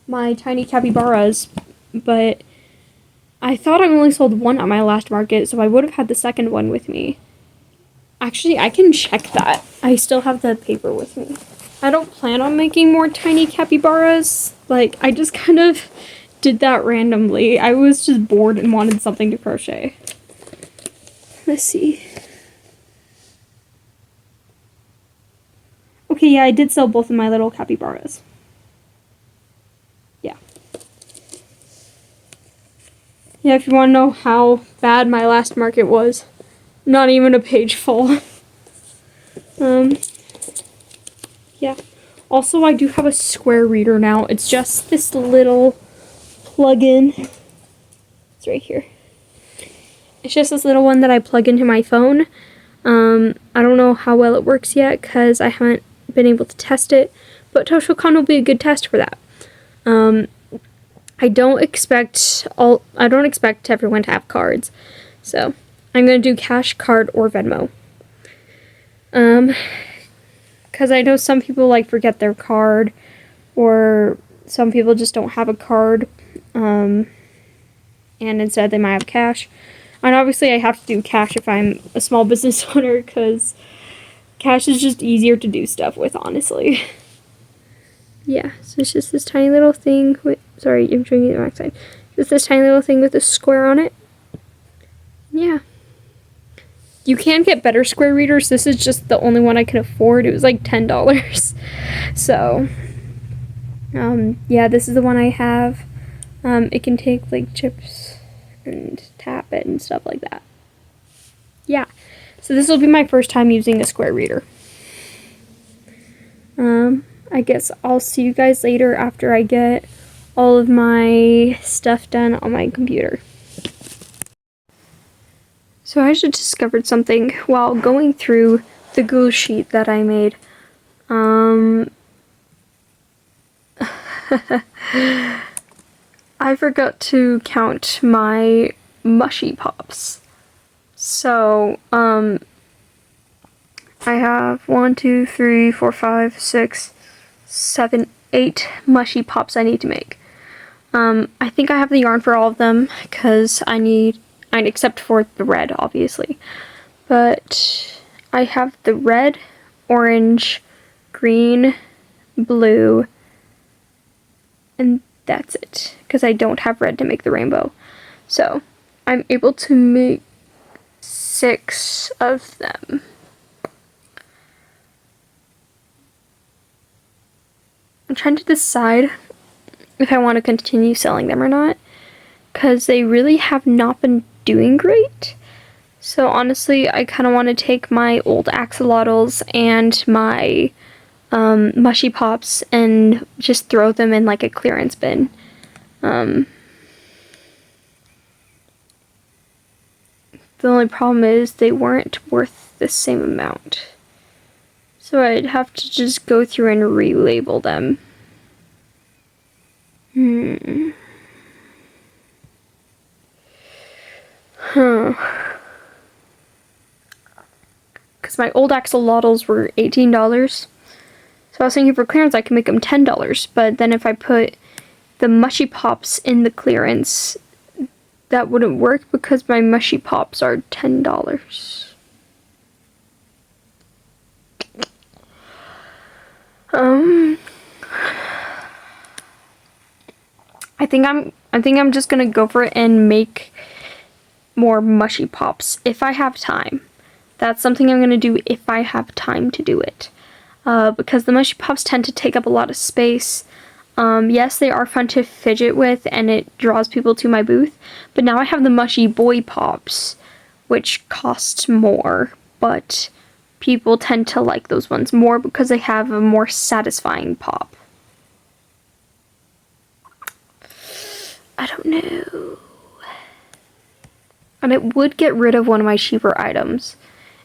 my tiny capybaras, but I thought I only sold 1 at my last market, so I would have had the second one with me. Actually, I can check that. I still have the paper with me. I don't plan on making more tiny capybaras. Like, I just kind of did that randomly. I was just bored and wanted something to crochet. Let's see. Okay, yeah, I did sell both of my little capybaras. Yeah. Yeah, if you want to know how bad my last market was. Not even a page full. Yeah. Also, I do have a square reader now. It's just this little plug-in. It's right here. It's just this little one that I plug into my phone. I don't know how well it works yet because I haven't been able to test it, but Toshocon will be a good test for that. I don't expect everyone to have cards, so I'm gonna do cash, card, or Venmo. Because I know some people like forget their card, or some people just don't have a card, and instead they might have cash. And obviously I have to do cash if I'm a small business owner, because cash is just easier to do stuff with, honestly. Yeah, so it's just this tiny little thing with, sorry, I'm showing you the back side. It's this tiny little thing with a square on it. Yeah. You can get better square readers. This is just the only one I can afford. It was like $10. So, yeah, this is the one I have. It can take like chips and tap it and stuff like that. Yeah, so this will be my first time using a square reader. I guess I'll see you guys later after I get all of my stuff done on my computer. So I just discovered something while going through the Google Sheet that I made. I forgot to count my mushy pops. So, I have 1, 2, 3, 4, 5, 6, 7, 8 mushy pops I need to make. I think I have the yarn for all of them, because except for the red, obviously. But I have the red, orange, green, blue, and that's it, because I don't have red to make the rainbow. So, I'm able to make 6 of them. I'm trying to decide if I want to continue selling them or not, because they really have not been doing great. So honestly, I kind of want to take my old axolotls and my mushy pops and just throw them in like a clearance bin. The only problem is they weren't worth the same amount. So I'd have to just go through and relabel them. Because my old axolotls were $18. So I was thinking for clearance I can make them $10. But then if I put the mushy pops in the clearance, that wouldn't work because my mushy pops are $10. I think I'm just gonna go for it and make more mushy pops if I have time. That's something I'm gonna do if I have time to do it. Because the mushy pops tend to take up a lot of space. Yes, they are fun to fidget with and it draws people to my booth, but now I have the mushy boy pops, which cost more, but people tend to like those ones more because they have a more satisfying pop. I don't know. And it would get rid of one of my cheaper items.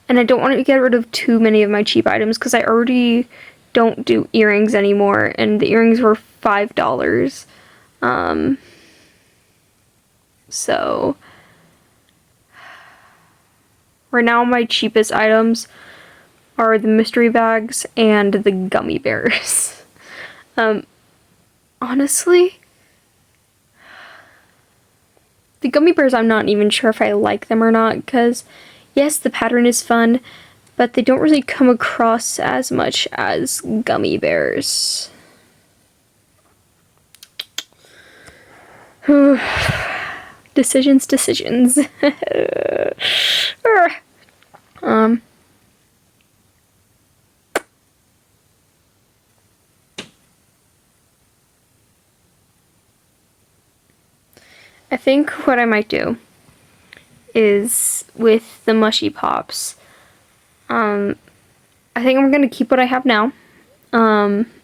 And I don't want to get rid of too many of my cheap items because I already don't do earrings anymore. And the earrings were $5. So right now my cheapest items are the mystery bags and the gummy bears. Honestly, the gummy bears, I'm not even sure if I like them or not, because yes, the pattern is fun, but they don't really come across as much as gummy bears. Decisions. I think what I might do is with the mushy pops, I think I'm gonna keep what I have now.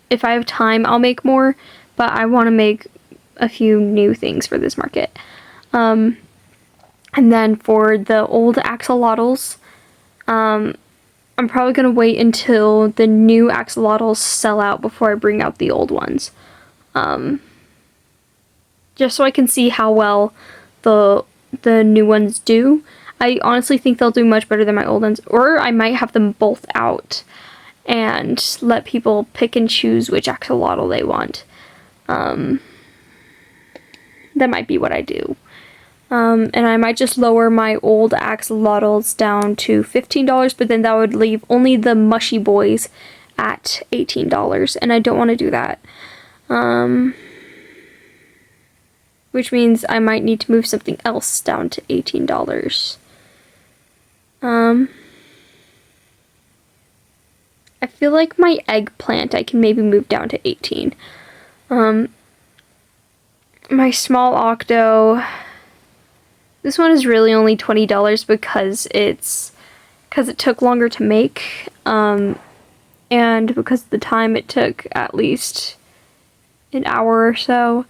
If I have time, I'll make more, but I want to make a few new things for this market. And then for the old axolotls, I'm probably gonna wait until the new axolotls sell out before I bring out the old ones. Just so I can see how well the new ones do. I honestly think they'll do much better than my old ones, or I might have them both out and let people pick and choose which axolotl they want. That might be what I do. And I might just lower my old axolotls down to $15, but then that would leave only the mushy boys at $18, and I don't want to do that. Which means I might need to move something else down to $18. I feel like my eggplant I can maybe move down to $18. My small octo, this one is really only $20 because it took longer to make, and because of the time it took at least an hour or so.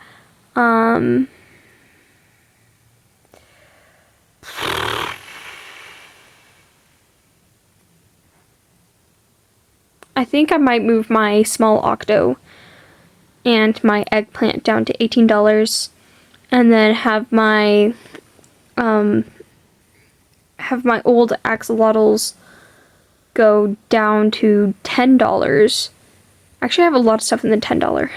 I think I might move my small octo and my eggplant down to $18, and then have my old axolotls go down to $10. Actually, I have a lot of stuff in the $10.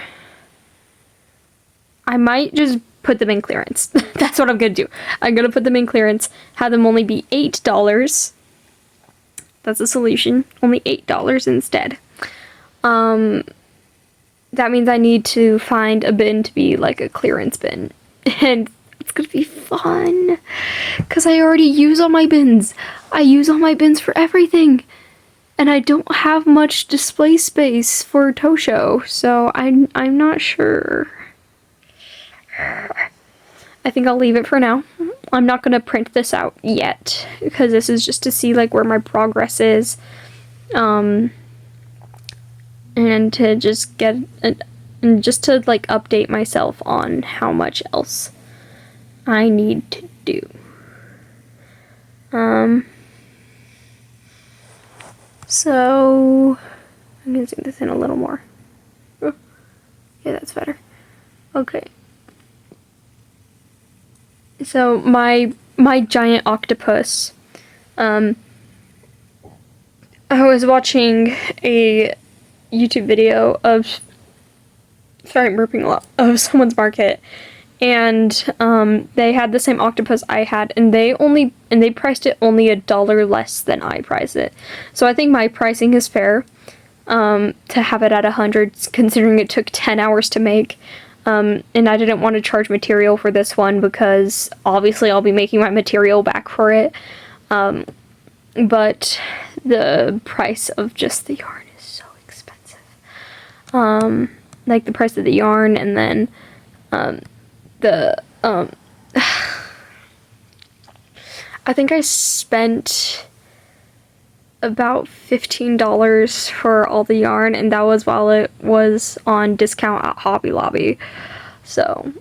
I might just put them in clearance. That's what I'm gonna do. I'm gonna put them in clearance, have them only be $8. That's a solution. Only $8 instead. That means I need to find a bin to be like a clearance bin. And it's gonna be fun. Because I already use all my bins. I use all my bins for everything. And I don't have much display space for Tosho, so I'm not sure. I think I'll leave it for now. I'm not gonna print this out yet, because this is just to see like where my progress is. And and to just get and just to like update myself on how much else I need to do. So I'm gonna zoom this in a little more. Oh, yeah, that's better. Okay. So my giant octopus. I was watching a YouTube video of, sorry, I'm burping a lot, of someone's market, and they had the same octopus I had, and they priced it only $1 less than I priced it. So I think my pricing is fair, to have it at 100, considering it took 10 hours to make. And I didn't want to charge material for this one because obviously I'll be making my material back for it. But the price of just the yarn is so expensive. Like the price of the yarn, and then I think I spent about $15 for all the yarn, and that was while it was on discount at Hobby Lobby. So,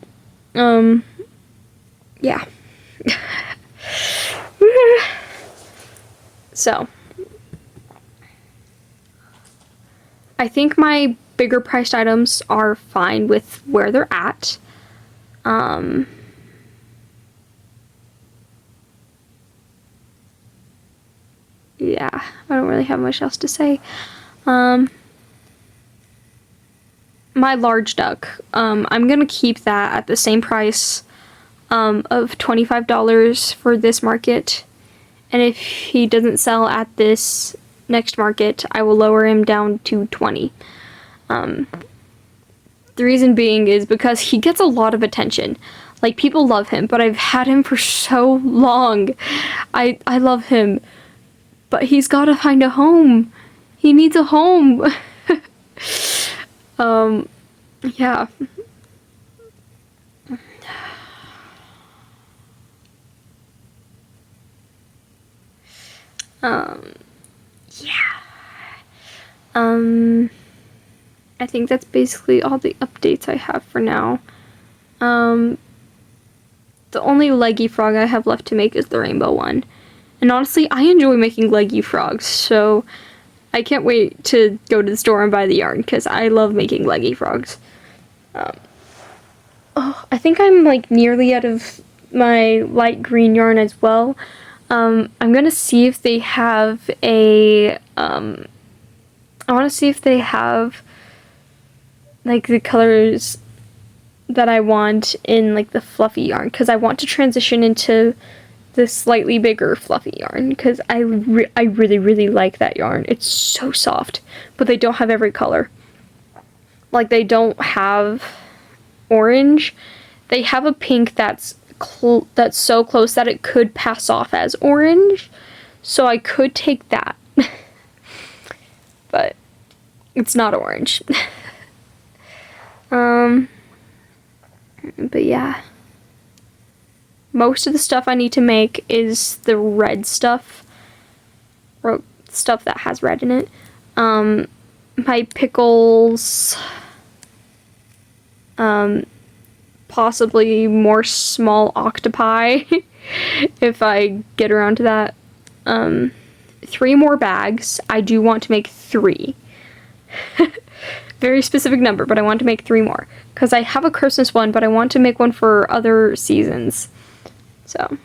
yeah. So, I think my bigger priced items are fine with where they're at. Yeah, I don't really have much else to say. My large duck, I'm gonna keep that at the same price of $25 for this market, and if he doesn't sell at this next market, I will lower him down to $20. The reason being is because he gets a lot of attention. Like, people love him, but I've had him for so long. I love him, but he's gotta find a home. He needs a home. Yeah. I think that's basically all the updates I have for now. The only leggy frog I have left to make is the rainbow one. And honestly, I enjoy making leggy frogs, so I can't wait to go to the store and buy the yarn, because I love making leggy frogs. I think I'm like nearly out of my light green yarn as well. I'm gonna see if they have a, I want to see if they have like the colors that I want in like the fluffy yarn, because I want to transition into the slightly bigger fluffy yarn, because I really like that yarn. It's so soft, but they don't have every color. Like, they don't have orange. They have a pink that's so close that it could pass off as orange, so I could take that. But it's not orange. But yeah, most of the stuff I need to make is the red stuff, or stuff that has red in it. My pickles, possibly more small octopi if I get around to that. 3 more bags. I do want to make 3. Very specific number, but I want to make 3 more, because I have a Christmas one, but I want to make one for other seasons. So,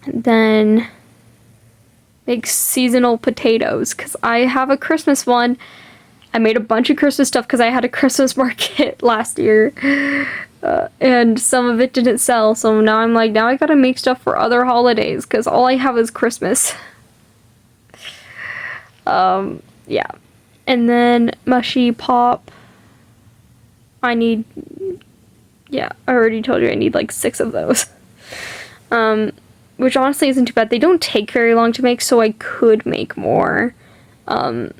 and then make seasonal potatoes, because I have a Christmas one. I made a bunch of Christmas stuff because I had a Christmas market last year, and some of it didn't sell, so now I'm like, now I gotta make stuff for other holidays, because all I have is Christmas. Yeah. And then mushy pop. I need, yeah, I already told you I need like 6 of those. Which honestly isn't too bad. They don't take very long to make, so I could make more. But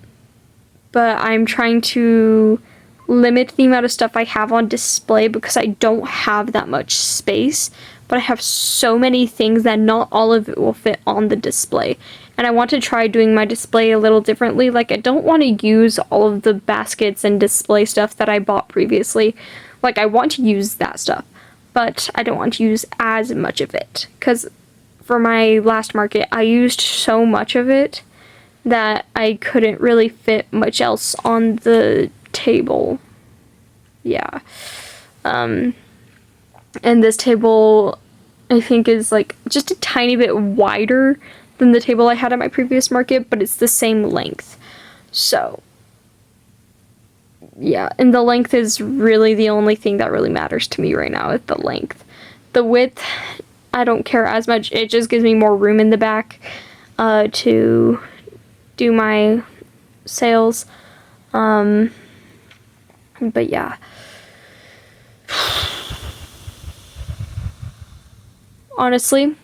I'm trying to limit the amount of stuff I have on display, because I don't have that much space, but I have so many things that not all of it will fit on the display. and I want to try doing my display a little differently. Like, I don't want to use all of the baskets and display stuff that I bought previously. Like, I want to use that stuff, but I don't want to use as much of it, because for my last market, I used so much of it that I couldn't really fit much else on the table. Yeah. And this table, I think, is like just a tiny bit wider than the table I had at my previous market, but it's the same length. So, yeah, and the length is really the only thing that really matters to me right now, is the length. The width, I don't care as much. It just gives me more room in the back to do my sales. But yeah. Honestly,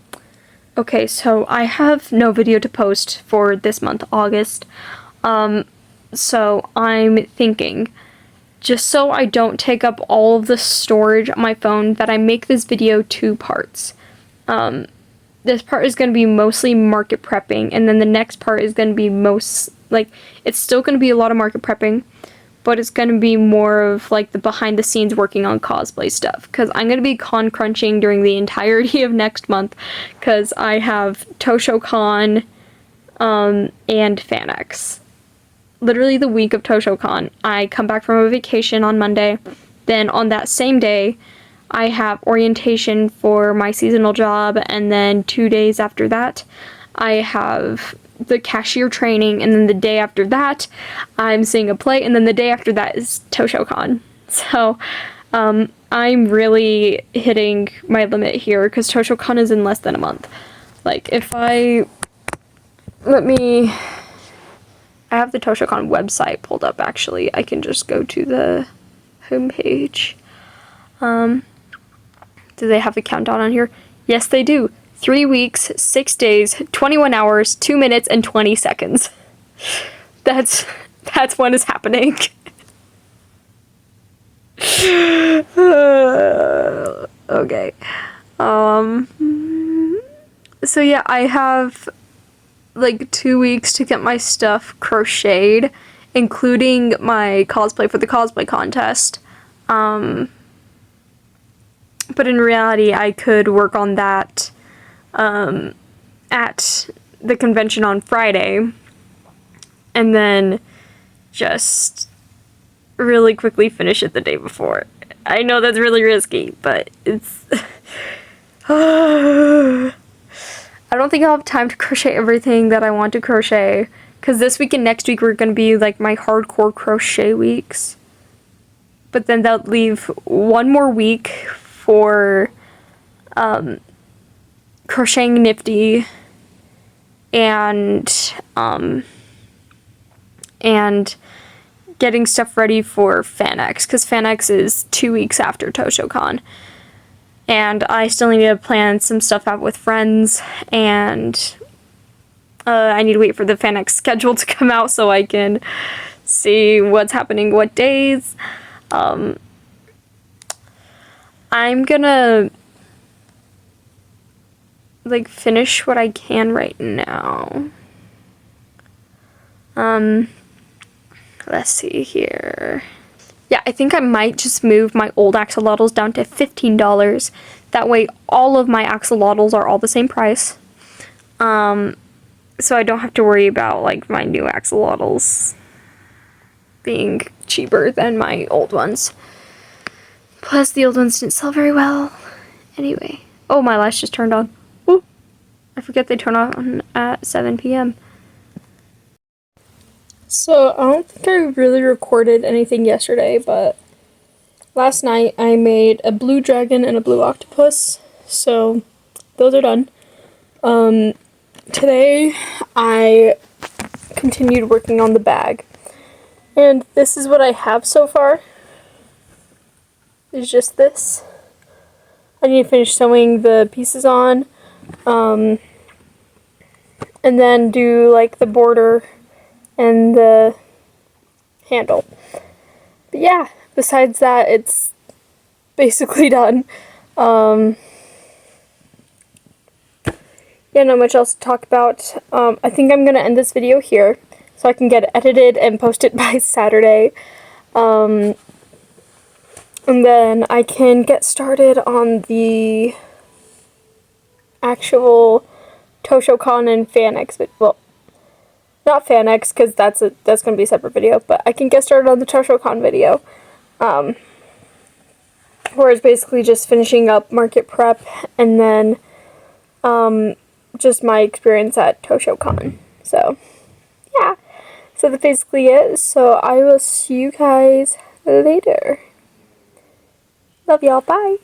okay, so I have no video to post for this month, August. So I'm thinking, just so I don't take up all of the storage on my phone, that I make this video 2 parts. This part is going to be mostly market prepping, and then the next part is going to be it's still going to be a lot of market prepping, but it's going to be more of like the behind the scenes working on cosplay stuff, because I'm going to be con crunching during the entirety of next month, because I have Toshocon and FanX. Literally the week of Toshocon, I come back from a vacation on Monday, then on that same day I have orientation for my seasonal job, and then 2 days after that I have the cashier training, and then the day after that I'm seeing a play, and then the day after that is Toshocon. So I'm really hitting my limit here, because Toshocon is in less than a month. Like, if I have the Toshocon website pulled up, actually. I can just go to the homepage. Do they have a countdown on here? Yes, they do. 3 weeks, 6 days, 21 hours, 2 minutes, and 20 seconds. That's when it's happening. Okay. So yeah, I have like 2 weeks to get my stuff crocheted, including my cosplay for the cosplay contest. But in reality, I could work on that at the convention on Friday, and then just really quickly finish it the day before. I know that's really risky, but it's I don't think I'll have time to crochet everything that I want to crochet, because this week and next week were going to be like my hardcore crochet weeks. But then that'll leave 1 more week for crocheting Nifty and getting stuff ready for FanX, because FanX is 2 weeks after Toshocon. And I still need to plan some stuff out with friends, and I need to wait for the FanX schedule to come out so I can see what's happening what days. I'm gonna like finish what I can right now. Let's see here. Yeah, I think I might just move my old axolotls down to $15. That way all of my axolotls are all the same price. So I don't have to worry about like my new axolotls being cheaper than my old ones. Plus the old ones didn't sell very well. Anyway. Oh, my lights just turned on. Ooh. I forget they turn on at 7 p.m. So, I don't think I really recorded anything yesterday, but last night I made a blue dragon and a blue octopus, so those are done. Today I continued working on the bag, and this is what I have so far. It's just this. I need to finish sewing the pieces on, and then do like the border and the handle. But yeah, besides that, it's basically done. yeah, not much else to talk about. I think I'm gonna end this video here so I can get it edited and posted by Saturday. And then I can get started on the actual Toshocon and FanX. Well, not FanX because that's gonna be a separate video, but I can get started on the Toshocon video. Where it's basically just finishing up market prep and then just my experience at Toshocon. So, yeah. So that's basically it. So I will see you guys later. Love y'all. Bye.